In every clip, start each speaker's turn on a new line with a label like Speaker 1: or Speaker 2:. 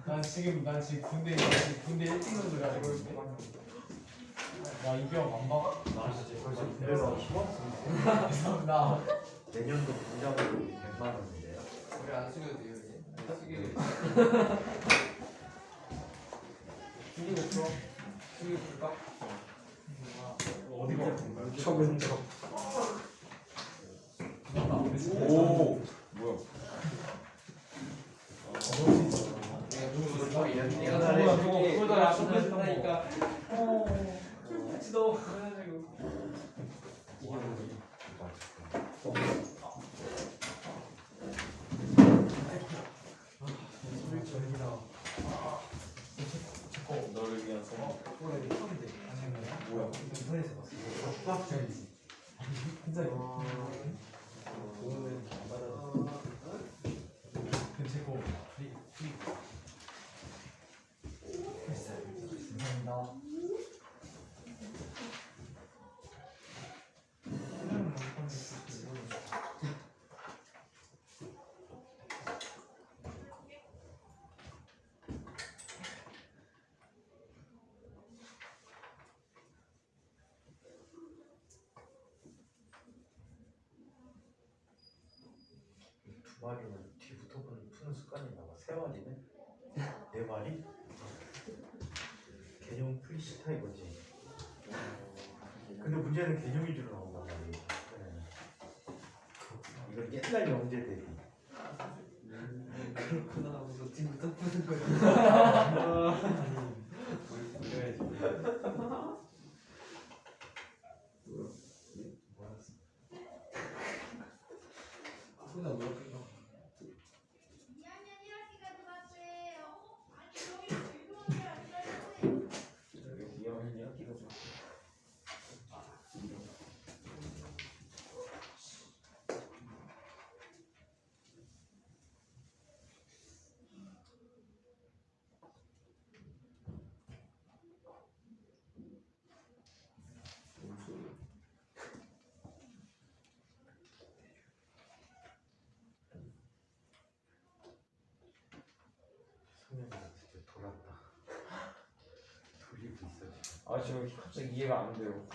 Speaker 1: 난 지금 군대 1등급을 알고 있는데 나 이병 안 봐?
Speaker 2: 나 진짜 벌써 군대에서 휴학생.
Speaker 1: 나
Speaker 2: 내년도 군자금으로 100만 원인데요.
Speaker 3: 우리 안 쓰셔도 돼요 이제. 쓰기 풀어. 쓰기 풀까?
Speaker 1: 어디가 아픈가요?
Speaker 2: 적은적.
Speaker 4: 오 뭐야?
Speaker 3: 내가
Speaker 1: 저거
Speaker 3: 쓸게.
Speaker 1: 그거
Speaker 3: 내가
Speaker 1: 약속했던 거.
Speaker 3: 쓴다니까. 같이 넣어. 그래가지고.
Speaker 4: 너를 위한 선물.
Speaker 1: 뭐야? 인터넷에 봤어.
Speaker 2: 휴학생이지.
Speaker 1: 진짜
Speaker 2: 돈은 안 받아서.
Speaker 1: 괜찮고 감사합니다.
Speaker 2: 두 마리는 뒤부터 푸는 습관이 나와. 세 마리는? 네 마리? 개념 프리시타 이거지. 근데 문제는 개념 위주로 나온단 말이야. 이건 옛날 영재들이.
Speaker 3: 그렇구나 하고서 뒤부터 푸는 거야.
Speaker 1: 그나 뭐야?
Speaker 2: 성현이가 진짜 돌았다. 돌리고 있어 지금.
Speaker 4: 아 지금 갑자기 이해가 안 돼요.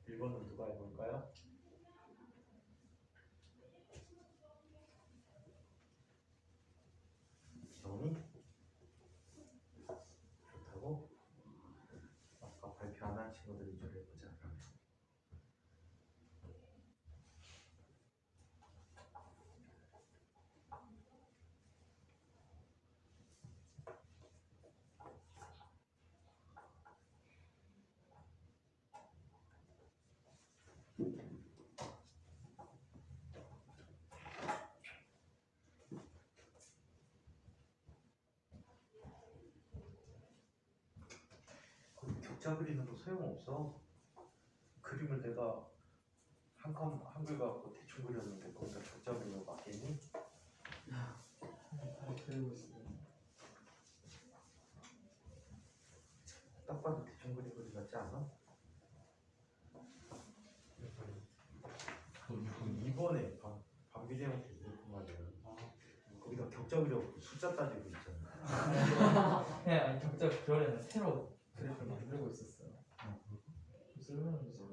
Speaker 2: 1번은 누가 해볼까요? 지성이? 좋다고? 아까 발표 안 한 친구들이 좀 해보자 그러면. 격자 그리는 거 소용없어. 그림을 내가 한글 갖고 대충 그렸는데 거기다 격자 그리는 거 맞겠니?
Speaker 3: 잘 그리고 있어요.
Speaker 2: 딱 봐도 대충 그린 그림 같지 않아? 이번에 반비례한테 이랬단 말이야. 거기다 격자 그려갖고 숫자 따지고 있잖아.
Speaker 3: 네, 아니 격자 그려내는 새로 그래프를 만들고 있었어요. 설명해 주세요.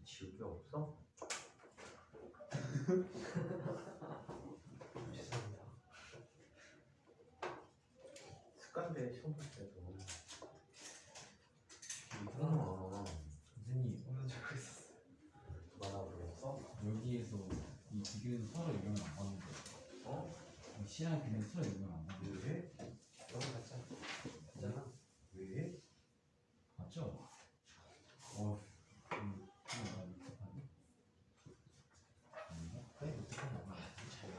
Speaker 2: 지우개 없어? 죄송합니다. 습관대 시험 볼 때도
Speaker 1: 선생님 오늘 적고 있었어요.
Speaker 2: 누가 나 불렀어?
Speaker 1: 여기에서 이 두 개는 서로 영향 안 받는데
Speaker 2: 어?
Speaker 1: 이 C랑 B는 서로 영향 안 받는데
Speaker 2: 왜? 너무 같잖아. 맞잖아. 왜?
Speaker 1: 맞죠? 나 익숙하네. 아닌가?
Speaker 2: 아니 어떻게 나가? 잘.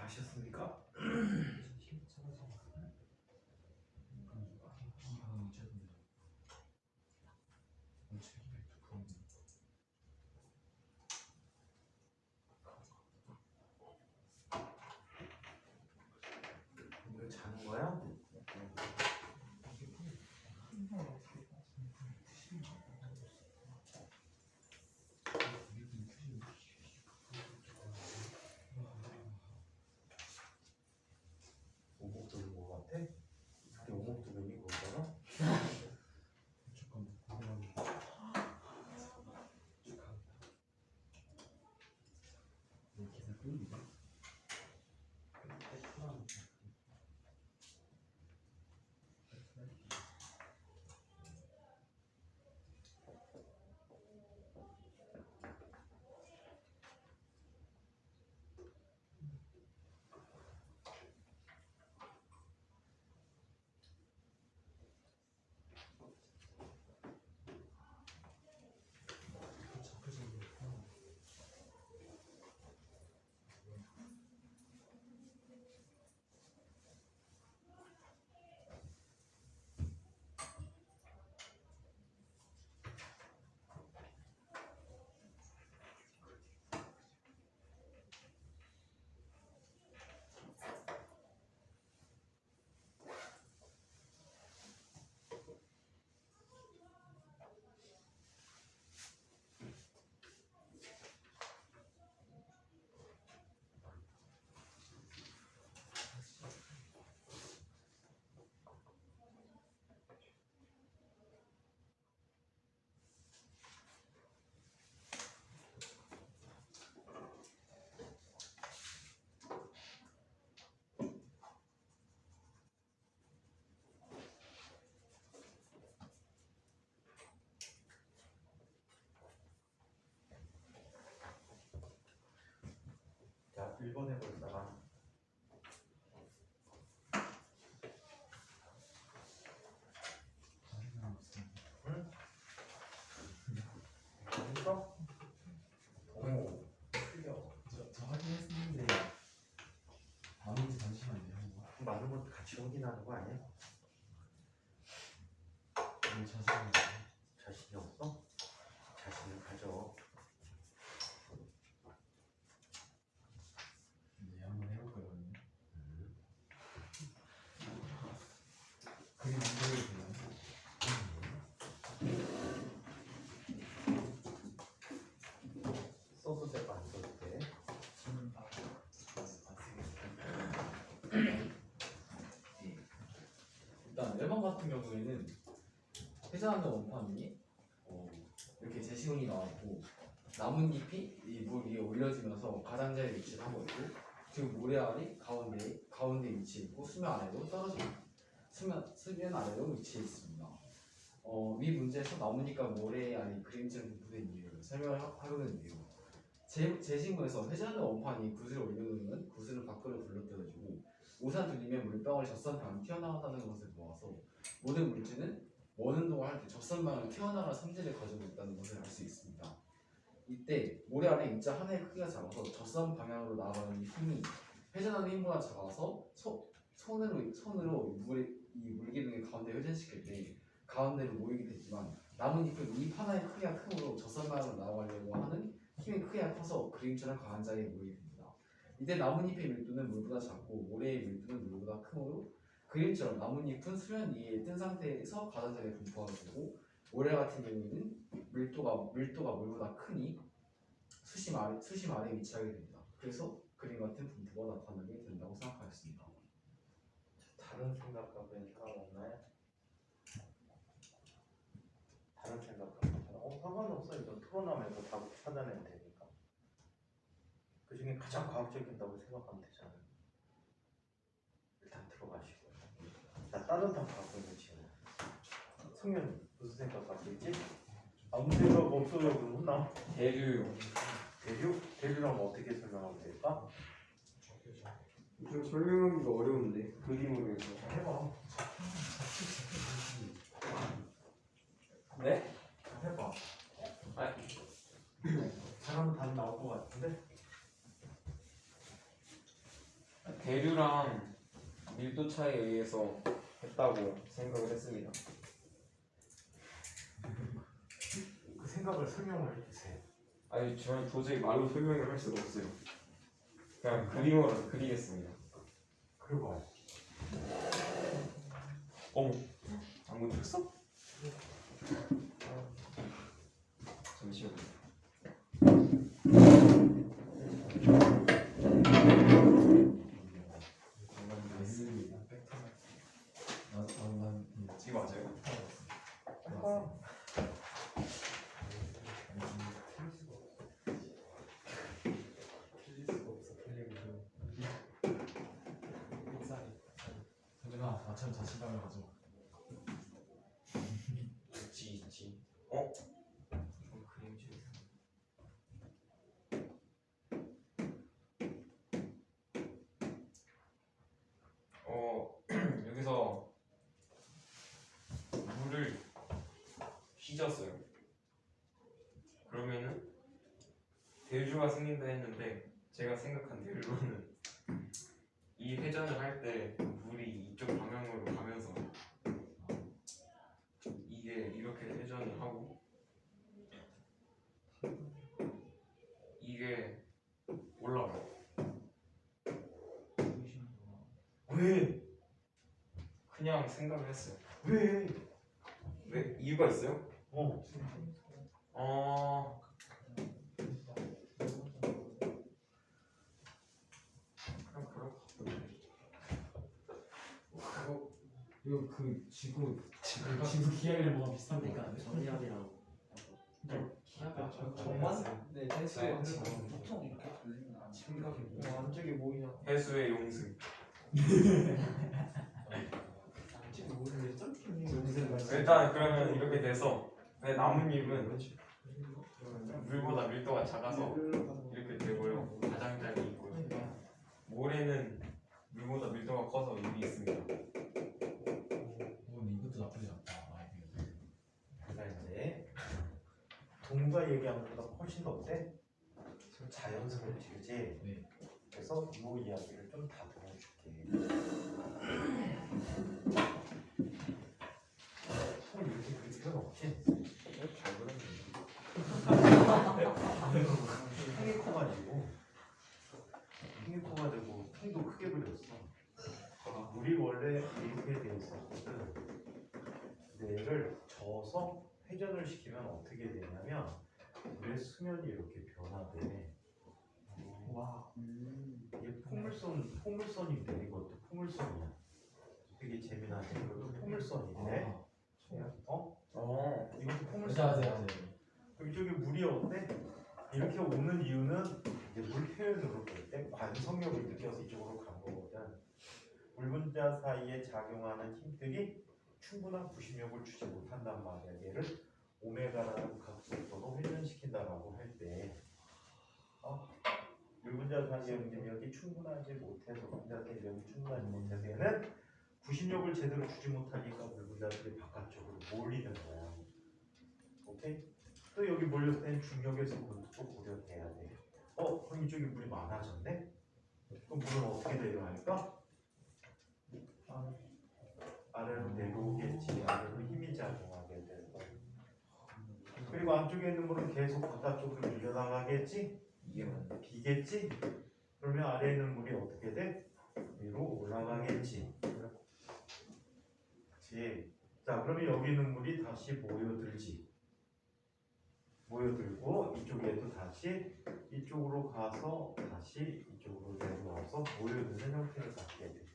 Speaker 2: 아셨습니까? 이거 자는 거야? 오목도 있는 거 같아? 이게 오목도 있는 거잖아? 자, 1번 해볼까봐. 응? 했어? 오, 틀려.
Speaker 1: 저 확인했는데 아닌지 잠시만요.
Speaker 2: 많은 것도 같이 확인하는 거 아니야?
Speaker 1: 너무 자세히.
Speaker 2: 자신이 없어? 자신을 가져.
Speaker 1: 네, 한번 해볼 거거든요. 그림 만들어도 되나요?
Speaker 2: 써도 되고 안 써도 돼.
Speaker 1: 저는 다 봤습니다. 일단 앨범 같은 경우에는 회전하는 원판이 이렇게 제시문이 나왔고 나뭇잎이 이 물 위에 올려지면서 가장자리에 위치를 하고 있고 그리고 모래알이 가운데 위치해 있고 수면 아래로 떨어져 있고 수면 아래로 위치해 있습니다. 위 문제에서 나뭇잎과 모래알이 그림처럼 분포된 이유를 설명을 하려고 했는데요. 제시문에서 회전하는 원판이 구슬을 올려놓으면 구슬을 밖으로 굴러떨어지고 우산 돌리면 물방울이 젖선 방향 튀어나왔다는 것을 모아서 모든 물질은 원운동을 할 때 젖선 방향을 튀어나갈 성질을 가지고 있다는 것을 알 수 있습니다. 이때 모래 아래 입자 하나의 크기가 작아서 젖선 방향으로 나아가는 힘이 회전하는 힘보다 작아서 손으로 이 물기둥의 가운데 회전시킬 때 가운데로 모이게 되지만 나뭇잎은 잎 하나의 크기가 크므로 젖선 방향으로 나아가려고 하는 힘의 크기가 커서 그림처럼 강한 자리에 모이게 됩니다. 이때 나뭇잎의 밀도는 물보다 작고 모래의 밀도는 물보다 크므로 그림처럼 나뭇잎은 수면 위에 뜬 상태에서 가장자리에 분포하게 되고 모래 같은 경우에는 밀도가 물보다 크니 수심 아래에 위치하게 됩니다. 그래서 그림 같은 분포가 나타나게 된다고 생각하였습니다.
Speaker 2: 다른 생각하고 있는 사람 없나요? 다른 생각하고 있는 사람? 상관없어. 이거 토론하면서 답을 찾아내면 되니까. 그 중에 가장 과학적이다고 생각하면 되잖아요. 일단 들어가시고. 나 다른 답 갖고 있는 친구. 승현 무슨 생각 갖고 있지? 아무 생각 없어요. 그럼 혼나?
Speaker 4: 대류요.
Speaker 2: 대류? 대류라면 어떻게 설명하면 될까?
Speaker 5: 좀 설명하기가 어려운데 그림으로 해서
Speaker 2: 해봐.
Speaker 4: 네?
Speaker 2: 해봐.
Speaker 4: 아,
Speaker 2: 잘하면 답 나올 것 같은데?
Speaker 4: 대류랑 밀도 차이에 의해서 했다고 생각을 했습니다.
Speaker 2: 그 생각을 설명을 해주세요.
Speaker 4: 아니 저는 도저히 말로 설명을 할 수가 없어요. 그냥 그림으로 그리겠습니다.
Speaker 2: 그리고
Speaker 4: 어머, 안무 쳤어? 잠시만요. 이거 맞아요?
Speaker 1: 현준아 나처럼 자신감을 가져.
Speaker 4: 있지. 어?
Speaker 2: 좀 그림질.
Speaker 4: 여기서 물을 휘졌어요. 그러면은 대류가 생긴다 했는데 제가 생각한 대류로는 이 회전을 할 때 물이 이쪽 방향으로 가면서 이게 이렇게 회전을 하고 이게 올라가요.
Speaker 2: 왜?
Speaker 4: 그냥 생각을 했어요.
Speaker 2: 왜?
Speaker 4: 왜? 이유가 있어요?
Speaker 2: 어.
Speaker 4: 그냥 그렇고.
Speaker 1: 이거 그 지구 기하이랑 뭐가 비슷한데?
Speaker 6: 그러니까 전압이랑
Speaker 1: 기하가
Speaker 3: 정만? 네, 대수의
Speaker 6: 보통 이렇게 돌리는 거 아니에요?
Speaker 3: 안쪽에 모이냐?
Speaker 4: 해수의 용승.
Speaker 3: 안쪽에 모이는 점핑이
Speaker 4: 일단 그러면 이렇게 돼서 나뭇잎은 물보다 밀도가 작아서 이렇게 되고요. 가장자리 있고요. 모래는 물보다 밀도가 커서 여기 있습니다.
Speaker 1: 이것도 나쁘지 않다.
Speaker 2: 그러니까 이제 동가 얘기한 것보다 훨씬 더 어때? 좀 자연스럽지, 그지?
Speaker 1: 네.
Speaker 2: 그래서 이 이야기를 좀 다듬어줄게. 손 이렇게 그릴 필요는 없지?
Speaker 4: 잘 그렸는데.
Speaker 2: 팽이코가 되고 팽이코가 되고 팽도 크게 그렸어. 물이 원래 이렇게 되어 있었거든. 근데 얘를 저어서 회전을 시키면 어떻게 되냐면 물의 수면이 이렇게 변화돼.
Speaker 3: 와.
Speaker 2: 이게 포물선인데 이것도 포물선이야. 되게 재미나지. 이것도 포물선인데. 이것도 포물선이야. 그럼 이쪽에 물이 어때? 이렇게 오는 이유는 이제 물 표현으로 볼 때 관성력을 느껴서 이쪽으로 간 거거든. 물 분자 사이에 작용하는 힘들이 충분한 구심력을 주지 못한단 말이야. 얘를 오메가라는 각속도로 회전시킨다라고 할 때, 물 분자 사이의 응집력이 충분하지 못해서 분자 대력이 충분하지 못해서 얘는 구심력을 제대로 주지 못하니까 물 분자들이 바깥쪽으로 몰리는 거야. 오케이? 또 여기 몰렸을 땐 중력에서 또 고려돼야 돼. 그럼 이쪽에 물이 많아졌네? 그럼 물은 어떻게 내려갈까? 아래로 내려오겠지. 아래로 힘이 작용하게 되고. 그리고 안쪽에 있는 물은 계속 바깥쪽으로 밀려나가겠지? 비겠지? 그러면 아래에 있는 물이 어떻게 돼? 위로 올라가겠지. 그치? 자, 그러면 여기 있는 물이 다시 모여들지. 모여들고 이쪽에도 다시 이쪽으로 가서 다시 이쪽으로 내려와서 모여드는 형태를 갖게 돼.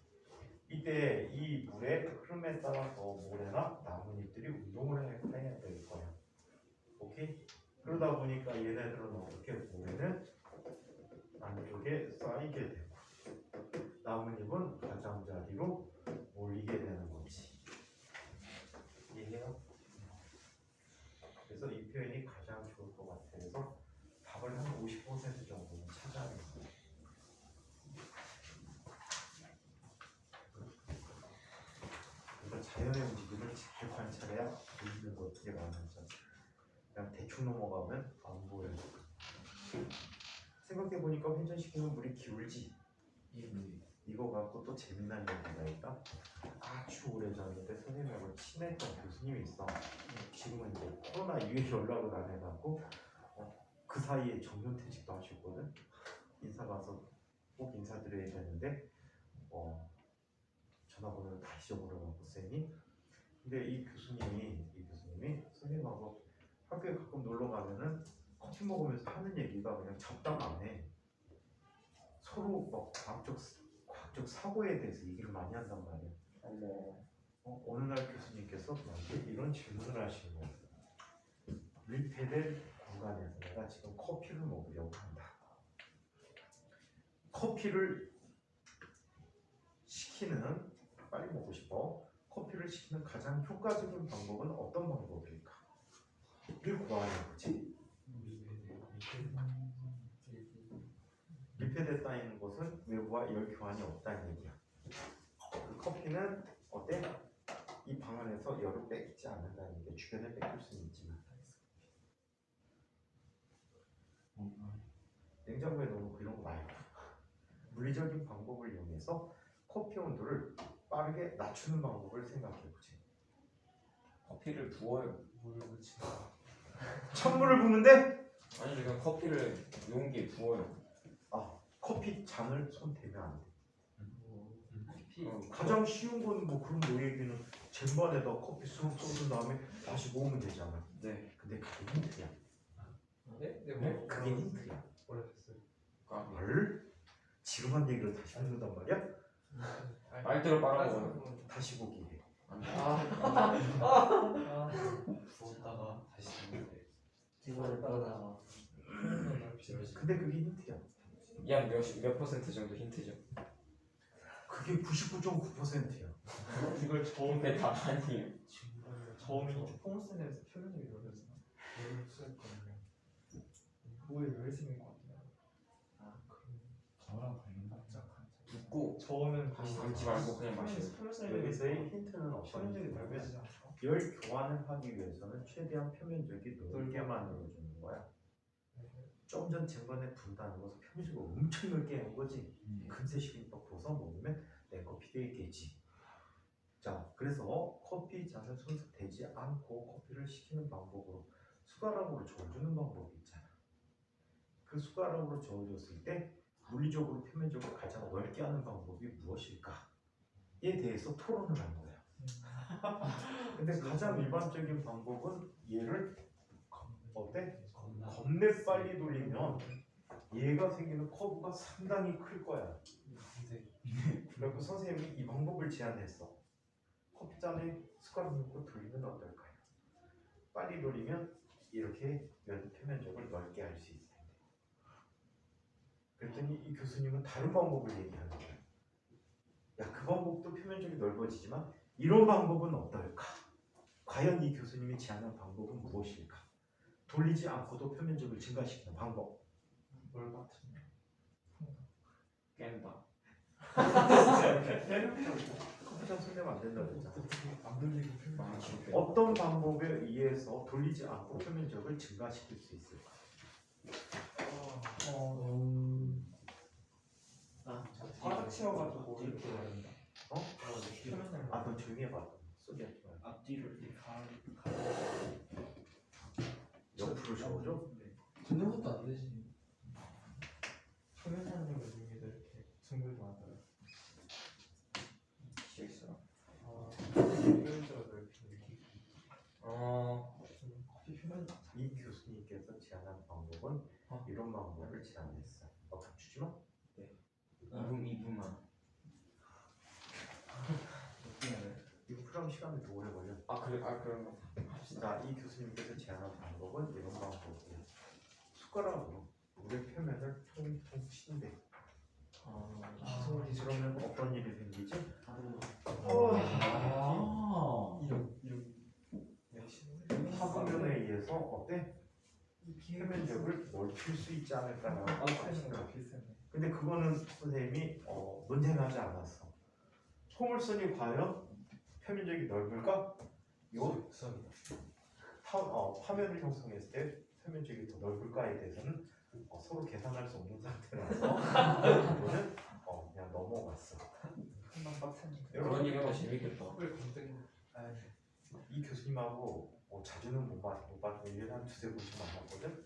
Speaker 2: 이때 이 물의 흐름에 따라서 모래나 나뭇잎들이 운동을 해야 될 거야. 오케이? 그러다 보니까 얘네들은 어떻게 모래는 안쪽에 쌓이게 되고 나뭇잎은 가장자리로 몰리게 되는 거지. 이해해요? 그래서 이 표현이 가장 좋을 것 같아. 그래서 답을 한 50% 정도는 찾아냈어. 그래서 자연의 움직임을 잘 관찰해야 보이는 거 어떻게 나는지. 그냥 대충 넘어가면 안 보여요. 생각해 보니까 회전시키면 물이 기울지.
Speaker 1: 이 물이
Speaker 2: 이거 갖고 또 재미난 얘기가 있다. 아주 오래전인데 선생님하고 친했던 교수님이 있어. 지금은 이제 코로나 이후에 연락을 안 해갖고 그 사이에 정년퇴직도 하셨거든. 인사 가서 꼭 인사드려야 되는데 전화번호를 다 잊어버려갖고 쌤이. 근데 이 교수님이 선생님하고 학교에 가끔 놀러 가면은 커피 먹으면서 하는 얘기가 그냥 잡담 안 해. 서로 막 과학적 사고에 대해서 얘기를 많이 한단 말이야. 어느 날 교수님께서 나한테 이런 질문을 하시는 거야. 밀폐된 공간에서 내가 지금 커피를 먹으려고 한다. 커피를 시키는, 빨리 먹고 싶어. 커피를 시키는 가장 효과적인 방법은 어떤 방법일까? 를 구하는 거지. 밀폐됐다는 것은 외부와 열 교환이 없다는 얘기야. 그 커피는 어때? 이 방 안에서 열을 뺏기지 않는다는 얘기야. 주변에 뺏길 수는 있지만. 냉장고에 넣어놓고 이런 거 말고 물리적인 방법을 이용해서 커피 온도를 빠르게 낮추는 방법을 생각해보지.
Speaker 4: 커피를 부어요.
Speaker 2: 찬물을 부으면 돼?
Speaker 4: 아니 그냥 커피를 용기에 부어요.
Speaker 2: 커피 잔을 손 대면 안 돼.
Speaker 3: 커피
Speaker 2: 가장 쉬운 건 뭐 그런 뭐 얘기는 쟁반에다 커피 쑥 쏟은 다음에 다시 모으면 되잖아.
Speaker 4: 네.
Speaker 2: 근데 그게 힌트야.
Speaker 3: 네? 네,
Speaker 2: 네? 그게 힌트야.
Speaker 3: 오래됐어요.
Speaker 2: 뭘? 지금 한 얘기를 다시 듣는단 말이야?
Speaker 4: 빨대로 빨아먹어요.
Speaker 2: 다시 보기 해.
Speaker 6: 부었다가 다시 듣는데
Speaker 3: 이거를 따다가
Speaker 2: 근데 그게 힌트야.
Speaker 4: 약 몇 퍼센트 정도 힌트죠.
Speaker 2: 그게 99.9%야.
Speaker 3: 이걸
Speaker 4: 근데 다 아니에요.
Speaker 3: 처음에 폼스에서 표현이 열렸어. 열렸었거든요. 뭐에 열렸는 것 같아요.
Speaker 6: 저랑 관련
Speaker 3: 납작한.
Speaker 4: 붓고
Speaker 3: 저는
Speaker 4: 다시 담지 말고 그냥 마셔요.
Speaker 2: 여기서의 힌트는 어떤
Speaker 3: 표현력이
Speaker 2: 거냐면
Speaker 3: 넓어지지 않죠.
Speaker 2: 열 교환을 하기 위해서는 최대한 표면적이 넓게 만들어주는 거야. 좀 전 쟁반에 분다는 것은 표면적으로 엄청 넓게 한 거지. 금세 식은떡 부어서 먹으면 내 커피 되겠지. 자, 그래서 커피 잔을 손수 대지 않고 커피를 식히는 방법으로 숟가락으로 저어주는 방법이 있잖아. 그 숟가락으로 저어줬을 때 물리적으로 표면적으로 가장 넓게 하는 방법이 무엇일까에 대해서 토론을 하는 거야. 근데 가장 일반적인 방법은 얘를 어때? 겁내 빨리 돌리면 얘가 생기는 커브가 상당히 클 거야. 그래서 선생님이 이 방법을 제안했어. 커피잔에 숟가락 넣고 돌리면 어떨까요? 빨리 돌리면 이렇게 면 표면적을 넓게 할 수 있을 텐데. 그랬더니 이 교수님은 다른 방법을 얘기하는 거야. 야, 그 방법도 표면적이 넓어지지만 이런 방법은 어떨까? 과연 이 교수님이 제안한 방법은 무엇일까? 돌리지 않고도 표면적을 증가시키는 방법.
Speaker 3: 뭘 같은.
Speaker 4: 깬다.
Speaker 2: 커피잔 손대면 안 된다고 했잖아.
Speaker 3: 안 돌리고 표현.
Speaker 2: 어떤 방법에 의해서 돌리지 않고 표면적을 증가시킬 수 있을까?
Speaker 3: 바닥 치워가지고 이렇게 된다.
Speaker 2: 어?
Speaker 3: 표면을.
Speaker 2: 아, 너 조용히 해봐. 소리 하지 마.
Speaker 6: 앞뒤를 이렇게
Speaker 2: 옆으로 저어줘?
Speaker 3: 듣는 것도 안 되지. 표면 사람들 중에도 이렇게 둥글도 하더라.
Speaker 4: 실수.
Speaker 3: 표면적으로 넓히는. 커피 표면.
Speaker 2: 이 교수님께서 제안한 방법은 이런 방법을 제안했어. 주지 마.
Speaker 4: 2분만.
Speaker 2: 이거 풀하면 시간이 더 오래 걸려.
Speaker 4: 그런 거.
Speaker 2: 자, 이 교수님께서 제안한 방법은 이런 방법이에요. 숟가락으로 물의 표면을 통통 치는데. 그러면 어떤 일이 생기지? 화분면에 의해서 어때? 표면적을 넓힐 수 있지 않을까라고 생각해요. 근데 그거는 선생님이 논쟁하지 않았어. 포물선이 과연 표면적이 넓을까? 요 화면을 형성했을 때 표면적이 더 넓을까에 대해서는 서로 계산할 수 없는 상태라서 이거는 그냥 넘어갔어.
Speaker 3: 한방 빡세네.
Speaker 1: 그러니까 재밌겠다.
Speaker 3: 컵을 건드리고.
Speaker 2: 이 교수님하고 자주는 못 봤고 1년에 한 두세 번씩 만났거든.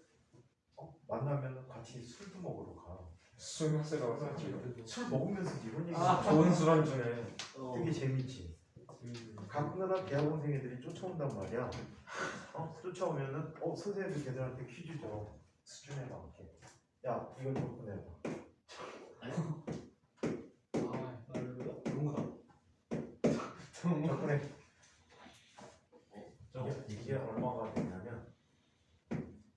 Speaker 2: 만나면 같이 술도 먹으러 가.
Speaker 5: 술 마시러 가서
Speaker 2: 술 먹으면서 이런 얘기
Speaker 5: 좋은 술 안주네.
Speaker 2: 되게 재밌지. 가끔가다 대학원생 애들이 쫓아온단 말이야. 쫓아오면은 선생님들 걔들한테 퀴즈 줘. 수준에 맞게. 야 이걸 좀 보내봐.
Speaker 1: 동우다.
Speaker 2: 접근해. 이게 얼마가 되냐면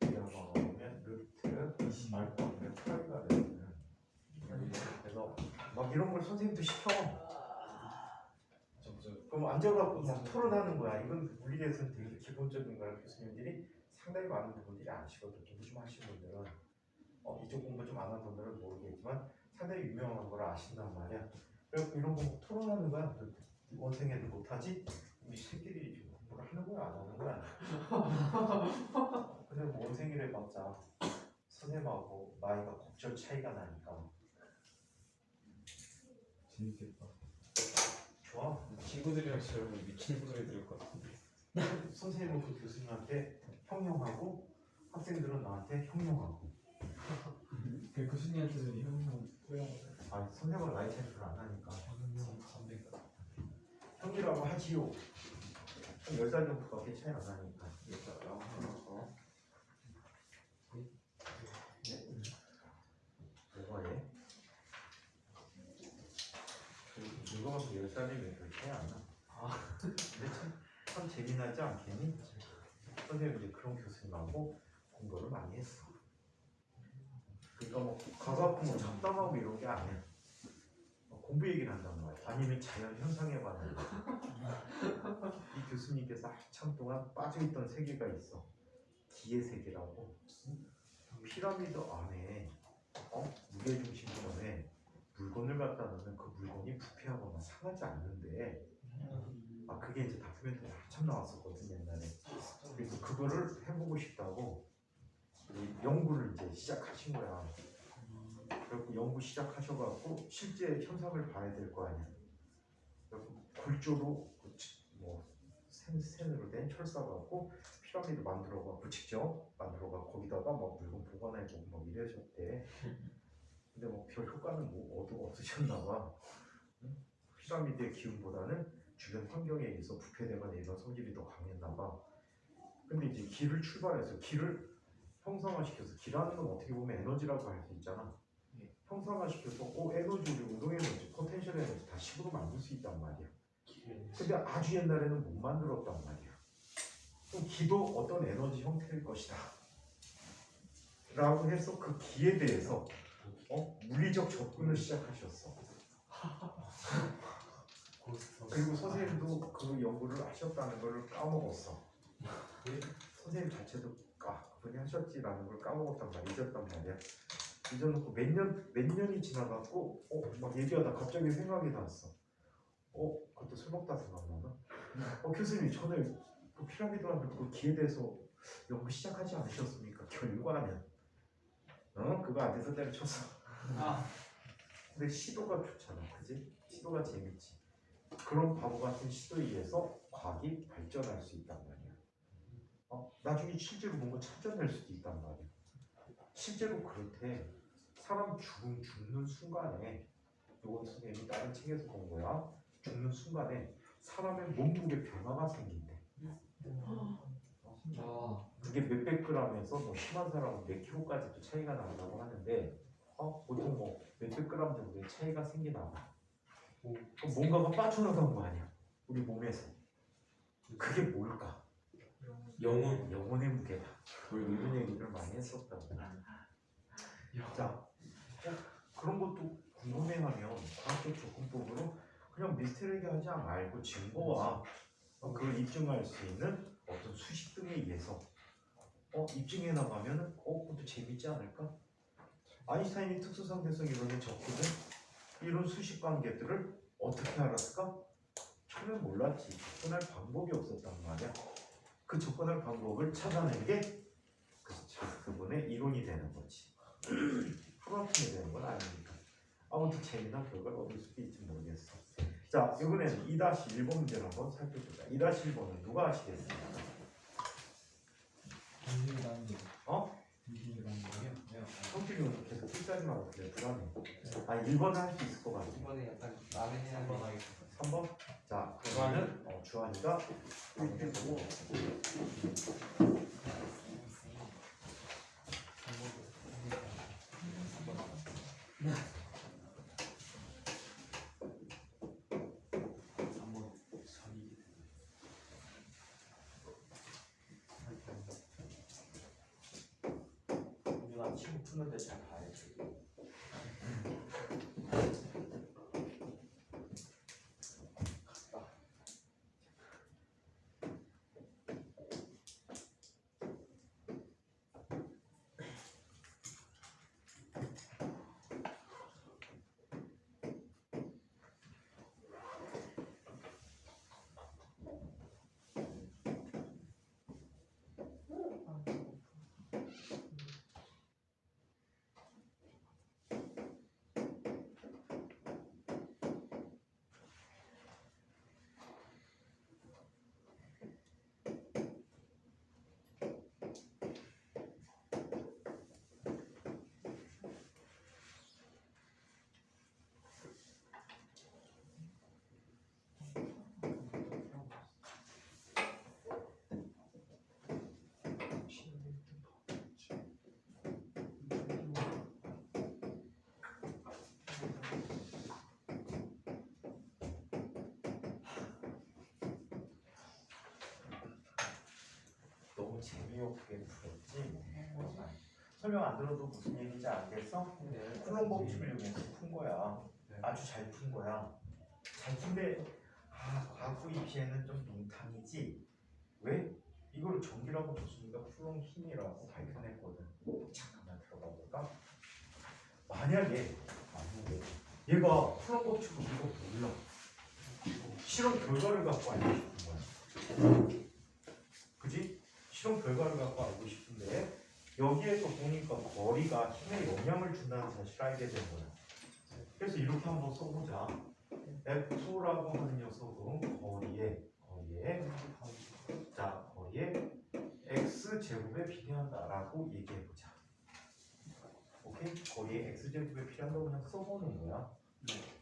Speaker 2: 이게 얼마가 되면 루트 알파분의 8가 되면 그래서 막 이런 걸 선생님도 시켜. 그럼 앉아갖고 막 토론하는 거야. 이건 물리에서는 되게 기본적인 거라 교수님들이 상당히 많은 부분들이 아시거든. 공부 좀 하신 분들은 이쪽 공부 좀 안 한 분들은 모르겠지만 상당히 유명한 걸 아신단 말이야. 그래서 이런 거 토론하는 거야. 원생 애들 못하지? 우리 새끼들이 지금 공부를 하는 거야 안 하는 거야? 근데 뭐 원생이를 해봤자 선생님하고 나이가 곡절 차이가 나니까
Speaker 5: 재밌겠다.
Speaker 2: 좋아.
Speaker 5: 친구들이랑 지내면 미친 소리 들을 것 같은데.
Speaker 2: 선생님은 그 교수님한테 형용하고 학생들은 나한테 형용하고.
Speaker 3: 그 교수님한테는 형님 고양.
Speaker 2: 아니 선생님은 나이 차이 별로 안 나니까
Speaker 3: 선배가.
Speaker 2: 형이라고 하지요. 한 10살 정도밖에 차이 안 나니까. 뭐가 얘? 이거만 10살이면 별 차이 안 나. 근데 참 재미나지 않겠니? 선생님 이제 그런 교수님하고 공부를 많이 했어. 그러니까 뭐 가서 아픈 거 잡담하고 이런 게 아니야. 공부 얘기를 한단 말이야. 아니면 자연 현상에 관한 거. 이 교수님께서 한참 동안 빠져있던 세계가 있어. 기의 세계라고. 피라미드 안에 무게중심권에 물건을 갖다 놓으면 그 물건이 부패하거나 상하지 않는데 그게 이제 다큐멘터리 한참 나왔었거든 옛날에. 그래서 그거를 해보고 싶다고 연구를 이제 시작하신 거야. 그리고 연구 시작하셔갖고 실제 현상을 봐야 될 거 아니야. 그리고 골조로 뭐 샌으로 된 철사 갖고 피라미드 만들어갖고 직접 만들어갖고 거기다가 막 물건 보관해주고 막 이러셨대. 근데 뭐 별 효과는 뭐 없으셨나봐. 피라미드의 기운보다는 주변 환경에 의해서 부패되거나 이런 성질이 더 강했나봐. 근데 이제 기를 출발해서 기를 형상화시켜서 기라는 건 어떻게 보면 에너지라고 할 수 있잖아. 형상화시켜서 에너지, 우리 운동 에너지, 포텐셜 에너지 다 식으로 만들 수 있단 말이야. 근데 아주 옛날에는 못 만들었단 말이야. 그럼 기도 어떤 에너지 형태일 것이다 라고 해서 그 기에 대해서 물리적 접근을 시작하셨어. 그리고 선생님도 그 연구를 하셨다는 걸 까먹었어. 선생님 자체도 그분이 하셨지라는 걸 까먹었단 말이야. 잊었단 말이야. 잊어놓고 몇 년이 지나갔고 막 얘기하다 갑자기 생각이 났어. 그것도 술 먹다 생각나나? 교수님 전에 그 피라미드 하는 그 기에 대해서 연구 시작하지 않으셨습니까? 결과는 그거 안 돼서 때려쳤어. 근데 시도가 좋잖아, 그지? 시도가 재밌지. 그런 바보 같은 시도에 의해서 과학이 발전할 수 있단 말이야. 나중에 실제로 뭔가 찾아낼 수도 있단 말이야. 실제로 그렇대. 사람 죽는 순간에, 이건 선생님이 다른 책에서 본 거야. 죽는 순간에 사람의 몸무게 변화가 생긴대. 그게 몇백 그램에서 뭐 심한 사람은 몇 킬로까지도 차이가 난다고 하는데, 보통 뭐 몇백 그램 정도의 차이가 생기나 봐. 그럼 뭔가가 빠져나간 거 아니야, 우리 몸에서. 그게 뭘까? 영혼의 무게다. 이런 얘기를 많이 했었다고. 자, 그런 것도 궁금해하면 과학적 접근법으로 그냥 미스터리하게 하지 말고 증거와 그걸 입증할 수 있는 어떤 수식 등에 의해서 입증해 나가면은 그것도 재밌지 않을까? 아인슈타인이 특수상대성 이론에 적거든. 이런 수식 관계들을 어떻게 알았을까? 처음엔 몰랐지. 접근할 방법이 없었단 말이야. 그 접근할 방법을 찾아낸 게 그분의 이론이 되는 거지. 풀어품이 되는 건 아닙니까? 아무튼 재미난 결과를 얻을 수도 있지 모르겠어. 자, 이번에는 2-1번 문제를 한번 살펴보자. 2-1번은 누가 하시겠어요?
Speaker 3: 인식이라는 게
Speaker 2: 어?
Speaker 3: 인식이라는 게요.
Speaker 2: 성필이는 계속 필사하지 말고 그래 불안해. 아 1번은 할 수 있을 것 같아.
Speaker 6: 이번에 약간 남의 해야
Speaker 1: 한번 하겠습니다.
Speaker 2: 3번. 자, 그거는 주한이가 한번 보고.
Speaker 6: 한번 선이
Speaker 2: 우리가 친구 푸는데 잘 봐야지. 너무 재미없게 풀었지. 설명 안 들어도 무슨 얘기인지 알겠어? 플럼 법칙을 이용해서 푼 거야. 아주 잘 푼 거야. 잘 푼데 과거 입시에는 좀 농탕이지. 왜? 이걸 전기라고 줬으니까 플럼 힘이라고 발견했거든. 잠깐만 들어가 볼까? 만약에 얘가 플럼 법칙을 우리가 몰라. 실험 결과를 갖고 알고 싶은 거야. 그지? 실험 결과를 갖고 알고 싶은데 여기에서 보니까 거리가 힘에 영향을 준다는 사실을 알게 된 거야. 그래서 이렇게 한번 써보자. F2라고 하는 녀석은 거리에 X제곱에 비례한다라고 얘기해보자. 오케이? 거리에 X제곱에 비례한다고 그냥 써보는 거야.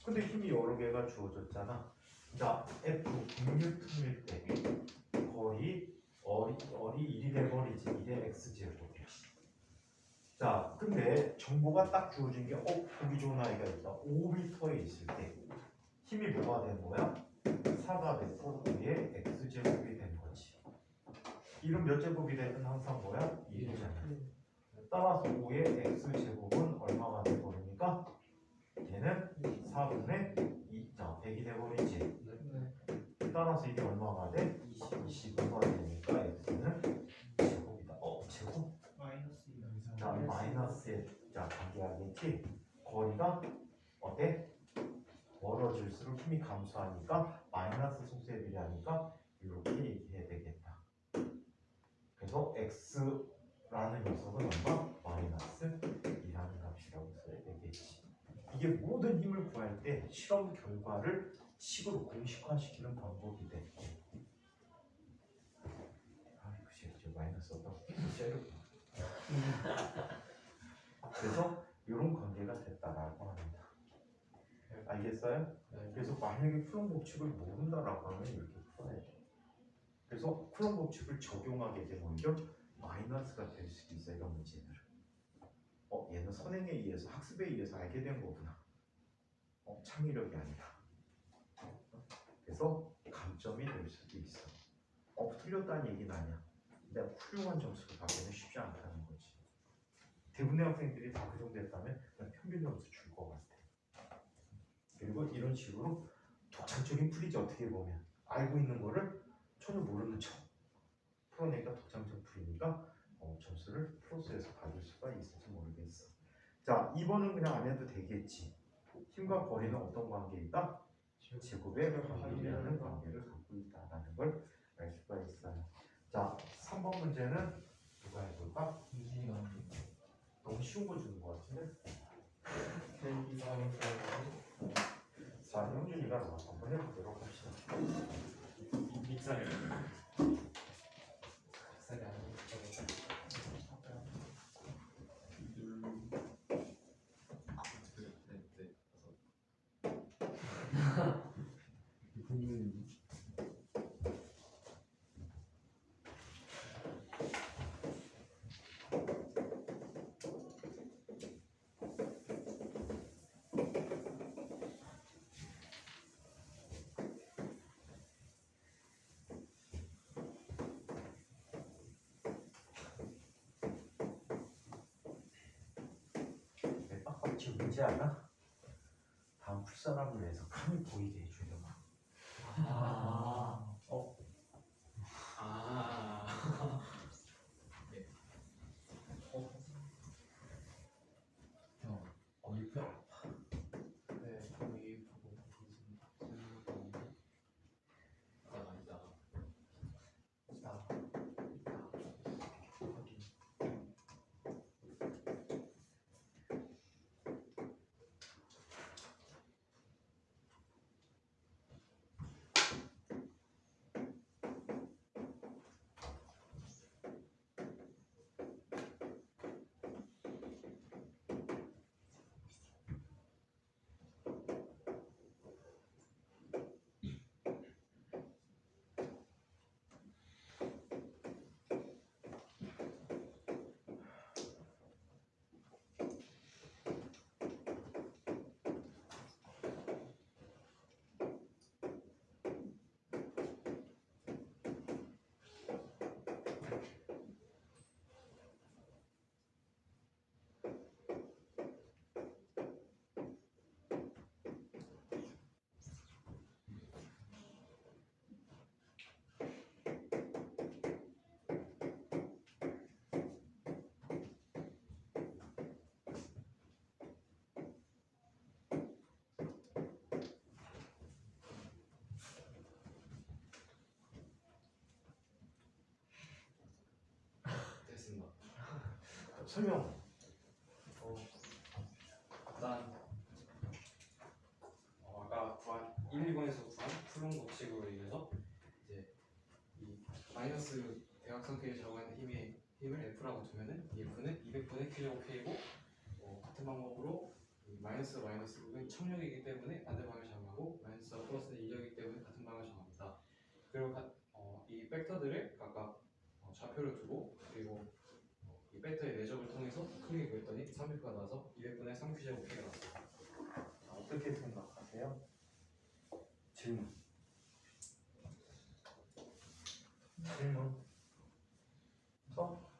Speaker 2: 근데 힘이 여러 개가 주어졌잖아. 자, F 6N일 때 거리 어리 1이 돼버리지. 1의 X제곱이야. 자, 근데 정보가 딱 주어진 게 보기 좋은 아이가 있다. 5m에 있을 때 힘이 뭐가 된 거야? 4가 돼서 5의 X제곱이 된 거지. 이름 몇 제곱이 되든 항상 뭐야? 1이잖아. 따라서 5의 X제곱은 얼마가 돼버립니까? 얘는 4분의 2, 100이 돼버리지. 따라서 이게 얼마가 돼? 25가 되니까 X는 제곱이다. 제곱? 자, 마이너스에 관계하겠지? 거리가 어때? 멀어질수록 힘이 감소하니까 마이너스 소수에 비례하니까 이렇게 얘기해야 되겠다. 그래서 X라는 녀석은 얼마? 마이너스 2라는 값이라고 써야 되겠지. 이게 모든 힘을 구할 때 실험 결과를 식으로 공식화시키는 방법이 돼. 그치, 마이너스 어떤 그래서 이런 관계가 됐다라고 합니다. 알겠어요? 그래서 만약에 쿨럼b 법칙을 모른다라고 하면 이렇게 풀어야 돼. 그래서 쿨럼b 법칙을 적용하게 되면 오히려 마이너스가 될 수도 있어요. 이런 문제들은. 얘는 선행에 의해서 학습에 의해서 알게 된 거구나. 창의력이 아니다. 그래서 감점이 될 수도 있어. 틀렸다는 얘기는 아니야. 근데 훌륭한 점수를 받기는 쉽지 않다는 거지. 대부분의 학생들이 다 그 정도 했다면 그냥 평균 점수 줄 것 같아. 그리고 이런 식으로 독창적인 풀이지. 어떻게 보면 알고 있는 거를 전혀 모르는 척 풀어내니까 독창적 풀이니까 점수를 플러스해서 받을 수가 있을지 모르겠어. 자, 2번은 그냥 안 해도 되겠지. 힘과 거리는 어떤 관계이다? 제곱의 관계라는 관계를 갖고 있다라는 걸 알 수가 있어요. 자, 3번 문제는 누가 해볼까? 너무 쉬운 거 주는 거 같은데?
Speaker 3: 대기상
Speaker 2: 자, 형준이가 한번 해보도록 합시다.
Speaker 4: 빅사이.
Speaker 6: 쌀이 안 돼.
Speaker 2: 왜 빡빡이 울지 않아? 다음 풀사람을 위해서 칸이 보이게 해주려고.
Speaker 1: 아.
Speaker 6: 거의 펴.
Speaker 1: 네, 거기 보고 아니다.
Speaker 3: 확인.
Speaker 1: 됐습니다.
Speaker 2: 설명.
Speaker 1: 난
Speaker 4: 아까 구한 1, 2번에서 구한 풀론 법칙으로 인해서 이제 이 마이너스 대각선끼리 적어가는 힘을 F라고 두면은 이 F는 200분의 Q제곱 K고 같은 방법으로 이 마이너스 부분 청력이기 때문에 반대 방향을 정하고 마이너스와 플러스는 인력이기 때문에 같은 방향을 정합니다. 그리고 이 벡터들을 각각 좌표를 두고 그리고 이 벡터의 내적을 통해서 크게 구했더니 300가 나와서 200분의 3Q제곱 K가 나왔습니다.
Speaker 2: 자, 어떻게 생각하세요? 질문. 질문. 없어?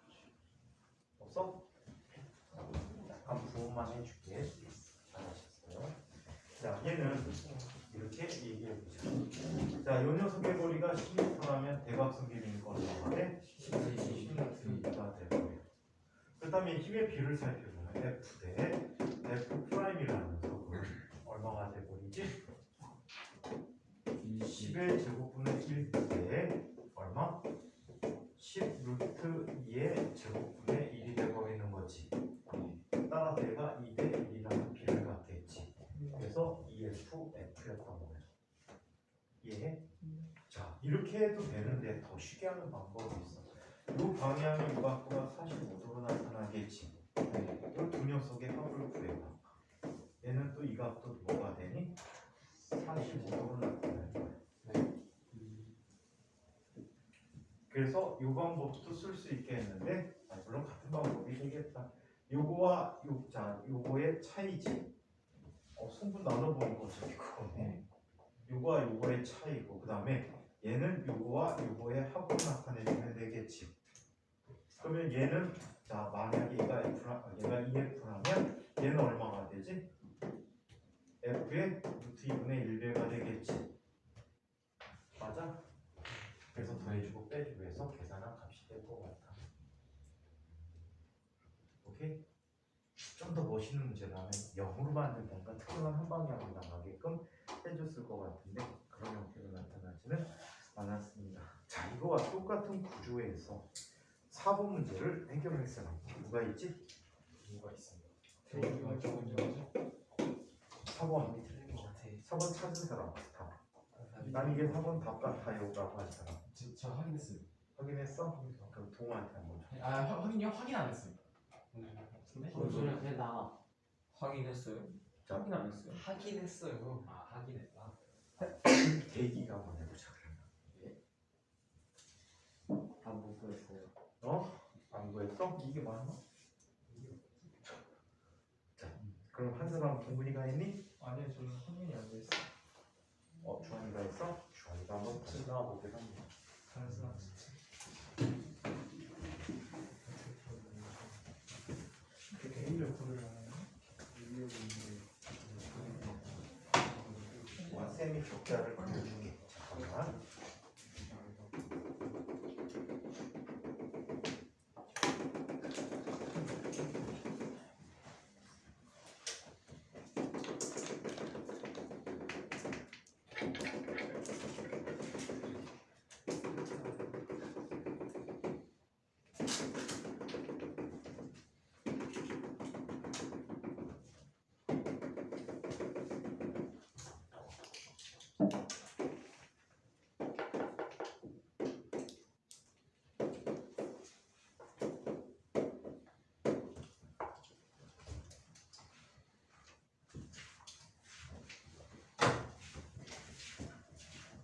Speaker 2: 없어? 약간 부호만 해줄게. 잘하셨어요. 자, 얘는 이렇게 얘기해보자. 자, 요 녀석의 거리가 10m라면 대각선 길이니까 얼마가 돼? 10m가 되고요. 그 다음에 힘의 비를 살펴보면 F 대 F 프라임이라는 녀석은 얼마가 돼버리지? 10의 제곱분의 1대 얼마? 10 루트 2의 제곱분의 1이 되버리는 거지. 따라서 얘가 2대 1이라는 비를 갖겠지. 그래서 EFF였던 거예요. 예? 자, 이렇게 해도 되는데 더 쉽게 하는 방법이 있어. 이 방향의 유각도가 45도로 나타나겠지. 이 두 녀석의 합을 구해봐. 얘는 또 이 각도 뭐가 되니? 45도로 나타날 거야. 그래서 이 방법도 쓸 수 있게 했는데, 물론 같은 방법이 되겠다. 요거와 요거의 차이지. 성분 나눠보는 거 저기 그거네. 요거와 요거의 차이고, 그 다음에 얘는 요거와 요거의 합을 나타내주면 되겠지. 그러면 얘는 만약에 얘가 EF라면 얘는 얼마가 되지? F의 루트 2분의 1배가 되겠지. 맞아? 그래서 더해주고 빼주고 해서 계산한 값이 될 것 같아. 오케이? 좀 더 멋있는 문제라면 0으로 만든 뭔가 특별한 한 방향으로 나가게끔 해줬을 것 같은데 그런 형태로 나타나지는 않았습니다. 자, 이거와 똑같은 구조에서 4번 문제를 해결할 사람 누가 있지?
Speaker 6: 이유가 있습니다.
Speaker 3: 대기가 기본적이죠.
Speaker 2: 4번
Speaker 4: 틀린 것 같아.
Speaker 2: 4번 찾은 사람 답. 난 이게 4번 답 같아요라고 한 사람
Speaker 3: 저 확인했어요.
Speaker 2: 확인했어? 그럼 동호한테 한번 줘.
Speaker 1: 확인이요? 확인 안 했어요.
Speaker 3: 근데
Speaker 6: 소리야 그냥 나와.
Speaker 5: 확인했어요?
Speaker 2: 자.
Speaker 5: 확인 안 했어요?
Speaker 4: 하긴 했어요.
Speaker 6: 아 확인했다.
Speaker 2: 대기가 한번 해보자 그러면.
Speaker 6: 안 보였어요.
Speaker 2: 어? 안 구했어?
Speaker 3: 이게 맞나?
Speaker 2: 그럼 한 사람 동근이가 했니?
Speaker 3: 아니요, 저는 확인이 안 돼 있어요.
Speaker 2: 주환이가 했어? 주환이가 한번 다시 나와보게 합니다.
Speaker 3: 다른 사람 진짜. 그렇게 A를 고르를 하나요?
Speaker 2: 와, 쌤이 격자를 그려줄게. 잠깐만.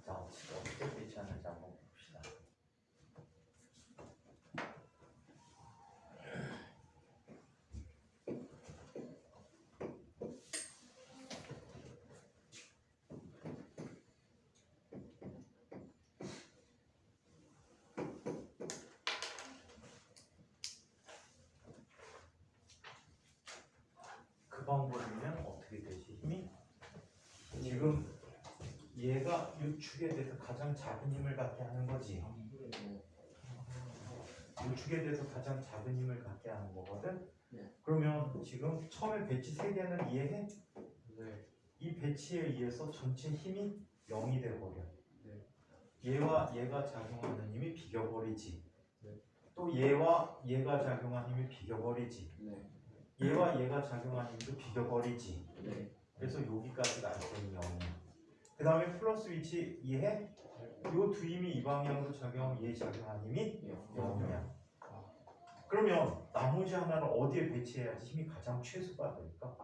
Speaker 2: 자, 지금 어떻게 배치하는지 한번 봅시다. 그 방법이면 어떻게 되지? 힘이? 지금 얘가 이 축에 대해서 가장 작은 힘을 갖게 하는 거지. 이 축에 대해서 가장 작은 힘을 갖게 하는 거거든.
Speaker 6: 네.
Speaker 2: 그러면 지금 처음에 배치 3개는 이해해?
Speaker 4: 네.
Speaker 2: 이 배치에 의해서 전체 힘이 0이 돼버려.
Speaker 4: 네.
Speaker 2: 얘와 얘가 작용하는 힘이 비겨버리지.
Speaker 4: 네.
Speaker 2: 또 얘와 얘가 작용하는 힘이 비겨버리지.
Speaker 6: 네.
Speaker 2: 얘와 얘가 작용하는 힘도 비겨버리지.
Speaker 6: 네.
Speaker 2: 그래서 여기까지가 안되는 0이야. 그 다음에 플러스 위치 이해해? 요 두 힘이 이 방향으로 작용하면 얘 작용하는 힘이 0이야. 그러면 나머지 하나를 어디에 배치해야지 힘이 가장 최소가 될까?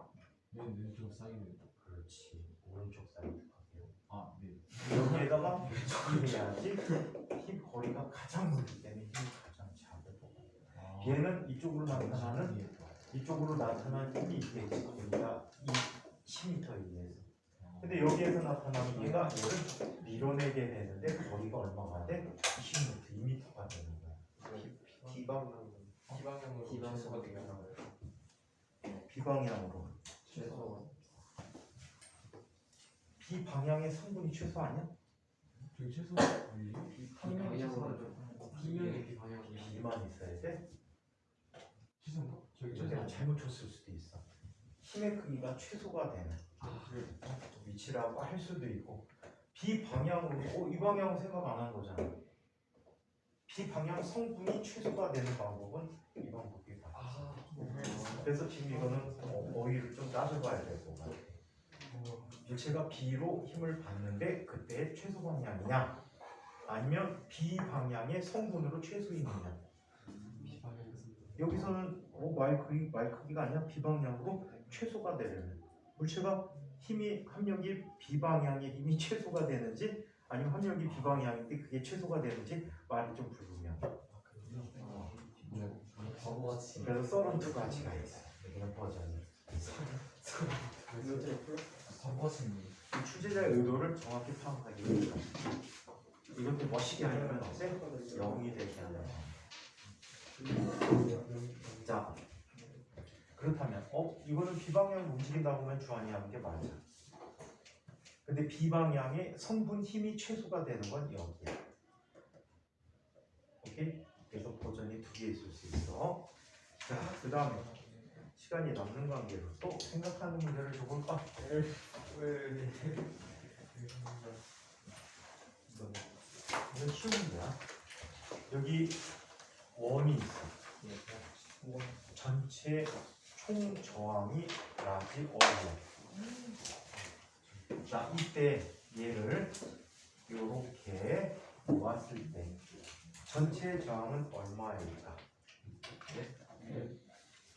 Speaker 6: 왼쪽 사이드.
Speaker 2: 그렇지. 오른쪽 사이드 가게요.
Speaker 6: 아 네.
Speaker 2: 여기에다가 배치해야지 힘 거리가 가장 멀기 때문에 힘이 가장 작을 거고. 얘는 이쪽으로 나타나는 이쪽으로 나타나는 힘이 있겠지. 여기가 이 10m에 의해서. 근데 여기에서 나타나면 얘가 얘를 밀어내게 되는데 거리가 얼마가 돼? 20m, 2m가 되는 거야.
Speaker 4: 비방향으로 최소가 되겠나?
Speaker 2: 비방향으로.
Speaker 6: 최소.
Speaker 2: 비방향의 성분이 최소 아니야?
Speaker 6: 저기 최소.
Speaker 4: 비방향으로 비명의 비방향으로
Speaker 2: 비만 있어야 돼?
Speaker 6: 최소인가? 저기
Speaker 2: 이렇게 잘못 쳤을 수도 있어. 힘의 크기가 최소가 되는 위치라고 할 수도 있고 비방향으로 이 방향은 생각 안 한 거잖아. 비방향 성분이 최소가 되는 방법은 이 방법이 맞아. 그래서 지금 이거는 어휘를 좀 따져봐야 될 것 같아. 일체가 B로 힘을 받는데 그때 최소 방향이냐 아니면 B 방향의 성분으로 최소 힘이냐. 여기서는 말 크기가 아니라 비방향으로 최소가 되려면 물체가 힘이 합력이 비방향의 힘이 최소가 되는지 아니면 합력이 비방향인데 그게 최소가 되는지 말이 좀 불분명.
Speaker 6: 바보같이.
Speaker 2: 그래서 썰은 두 가지가 있어. 이런 버전이.
Speaker 3: 바보같이.
Speaker 2: 이 출제자의 의도를 정확히 파악하기 위해서 이것도 멋있게 하려면 어때? 0이 되게 하는 거. 자, 그렇다면 이거는 비방향 움직인다 보면 주안이 하는 게 맞아. 근데 비방향의 성분 힘이 최소가 되는 건 여기야. 오케이? 그래서 버전이 두 개 있을 수 있어. 자, 그 다음에 시간이 남는 관계로 또 생각하는 문제를 줘볼까? 이건 쉬운 문제야. 여기 원이 있어. 전체 총 저항이 라지 어리야. 자, 이때 얘를 이렇게 모았을 때 전체 저항은 얼마일까?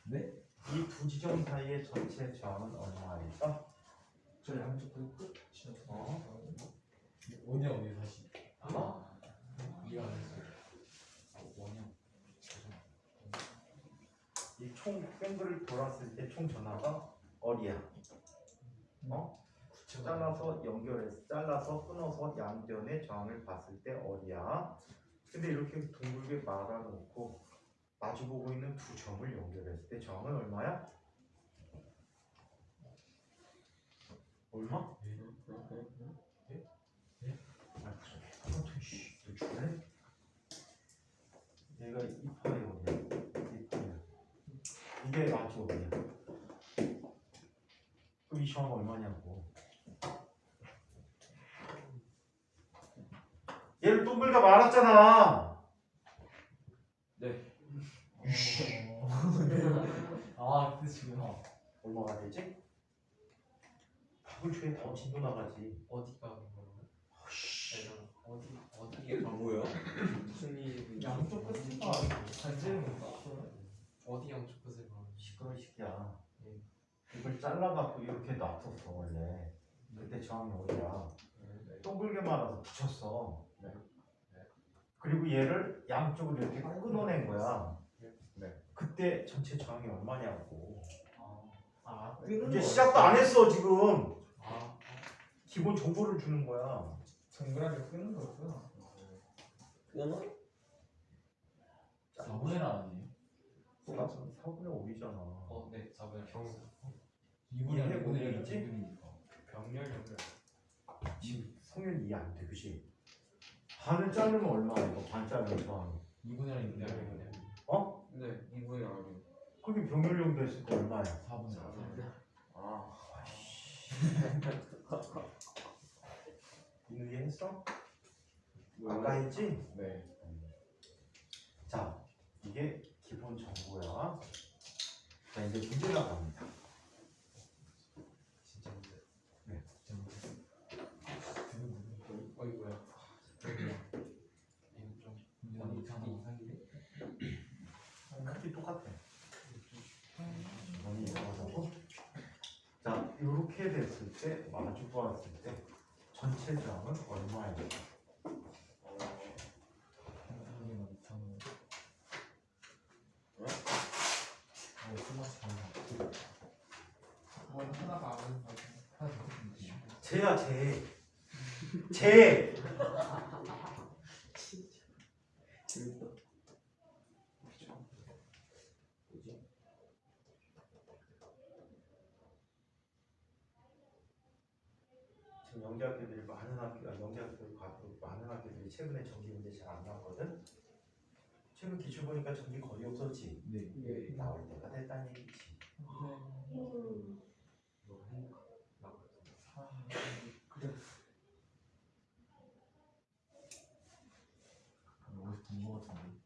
Speaker 6: 네?
Speaker 2: 이 두 지점 사이의 전체 저항은 얼마일까?
Speaker 3: 저 양쪽 끝 치는
Speaker 6: 어디야 다시?
Speaker 2: 이 총 뱅글을 돌았을 때 총 전하가 어리야. 잘라서 연결해서 잘라서 끊어서 양변의 저항을 봤을 때 어리야. 근데 이렇게 둥글게 말아놓고 마주보고 있는 두 점을 연결했을 때 저항은 얼마야? 얼마? 너 줄래? 얘가 이 파이 어디야? 이 파이야. 이게 마주 어디야? 그럼 이 저항 얼마냐고. 얘를 동글게 말았잖아.
Speaker 3: 아 근데 지금
Speaker 2: 얼마가 되지? 밥을 줘야 더 진도 나가지.
Speaker 4: 어디가 그거는?
Speaker 5: 이게 바보예요? 무슨 일이
Speaker 3: 양쪽 끝이가 반지는 건가?
Speaker 4: 어디 양쪽 끝을 말하는
Speaker 2: 시끄러 시기야. 이걸 잘라갖고 이렇게 놔뒀어 원래. 그때 저항이 어디야? 동글게 말아서 붙였어. 그리고 얘를 양쪽으로 이렇게 끊어낸 거야. 그때 전체 저항이 얼마냐고.
Speaker 3: 아
Speaker 2: 이제 시작도 안 했어 지금.
Speaker 4: 아,
Speaker 2: 기본 정보를 주는 거야.
Speaker 3: 동그랗게 끄는 거구나.
Speaker 5: 끊어?
Speaker 1: 4분의 1 아니에요?
Speaker 2: 4분의 5이잖아.
Speaker 4: 네, 4분의 경수
Speaker 1: 2분의 1
Speaker 2: 2분의
Speaker 1: 1
Speaker 2: 1이지?
Speaker 1: 2분이니까
Speaker 4: 병렬 연결.
Speaker 2: 지금 성현이 이해 안 돼, 그치? 반을 자르면 얼마야 이거? 반 자르면 저항이.
Speaker 1: 2분의 1 2분의 1
Speaker 2: 어?
Speaker 5: 네, 2분의 1.
Speaker 2: 그게 병렬 됐을 때 얼마야?
Speaker 1: 4분의 1
Speaker 5: 아,
Speaker 2: 이해 했어? 아까 했지?
Speaker 5: 네.
Speaker 2: 자, 이게 기본 정보야. 자, 이제 문제 나갑니다.
Speaker 4: 진짜 문제.
Speaker 2: 네.
Speaker 4: 어이구야. 이거 좀
Speaker 1: 이건 이상한
Speaker 2: 크기 똑같아. 원이 이상하고. 자, 이렇게 됐을 때 마주 보았을 때 전체 저항은 얼마예요?
Speaker 3: 하나가 안 하는 거지.
Speaker 2: 쟤야 쟤. 쟤. 지금 영재학교들이 많은 학교가 영재학교 가고 많은 학교들이 최근에 전기 문제 잘 안 나왔거든. 최근 기출 보니까 전기 거의 없었지.
Speaker 1: 네.
Speaker 2: 나올 때가 됐다는 얘기지.
Speaker 1: 어디서 본거 같은데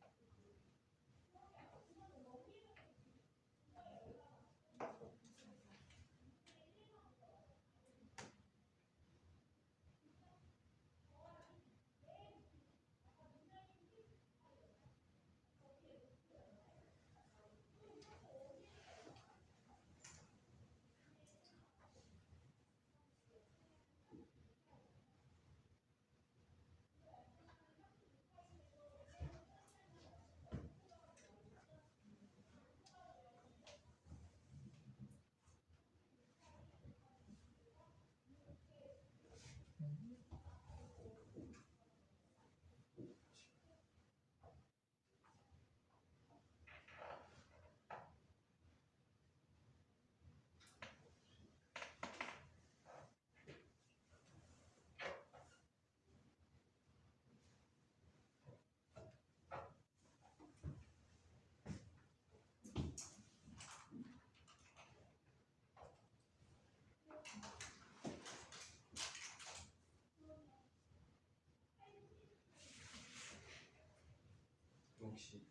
Speaker 4: 혹시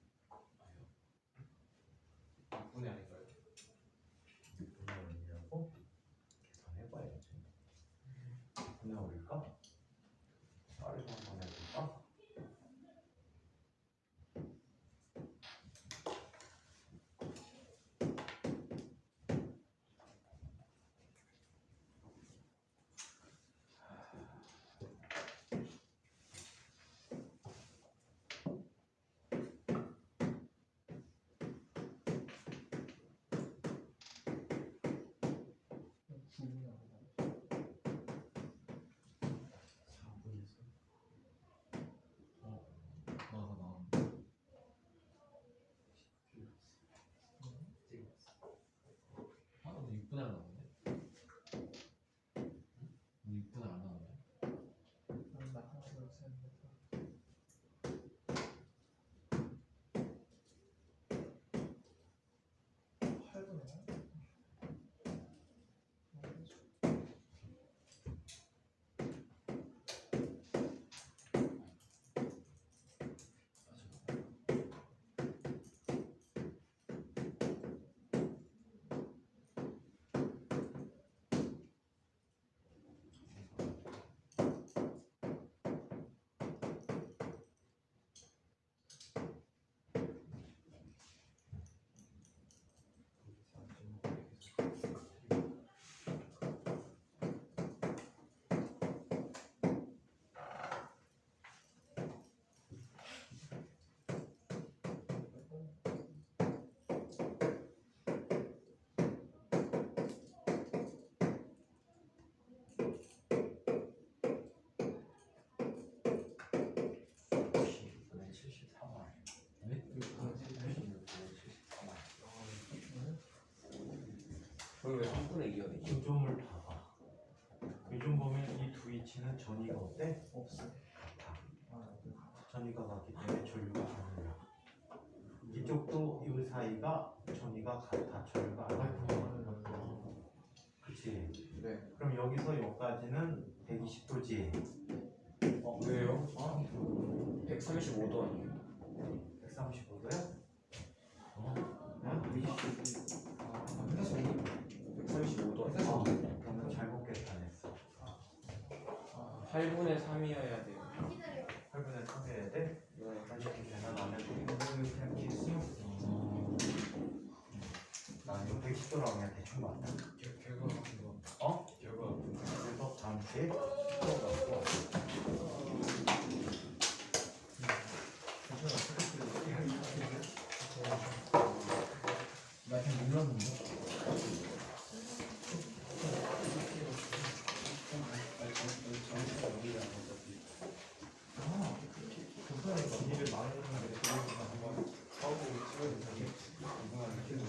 Speaker 4: 6분의 아닌가요?
Speaker 5: 그걸 왜 3분의 2가 되지?
Speaker 2: 요점을 봐봐. 요점 보면 이 두 위치는 전이가 어때?
Speaker 3: 없어.
Speaker 2: 같아.
Speaker 3: 아,
Speaker 2: 전이가 같기 때문에 전류가 안 흘러. 이쪽도 이 사이가 전이가 같아. 전류가 안 흘러. 그치?
Speaker 5: 네.
Speaker 2: 그럼 여기서 여기까지는 120도지.
Speaker 5: 왜요? 135도 아니에요?
Speaker 2: 135도야? 어?
Speaker 1: 아,
Speaker 5: 135도
Speaker 2: 어,
Speaker 5: 아니에요?
Speaker 2: 그러면 잘못 계산했어.
Speaker 5: 8분의 3이어야 돼요.
Speaker 2: 8분의 3 해야 돼?
Speaker 5: 네.
Speaker 2: 이렇게 계산 안 해도 돼.
Speaker 3: 그냥 개수용.
Speaker 2: 나 이거 110도라고 그냥 대충 맞다.
Speaker 6: 결과 같은 거.
Speaker 2: 어?
Speaker 6: 결과 같은 거.
Speaker 2: 그래서 다음 주에 풀어갖고
Speaker 3: 나 그냥 눌렀는데. 아, 교사에 진리를 말하는데 그걸 한번 사오고 치워야 되는데 이상하게 계속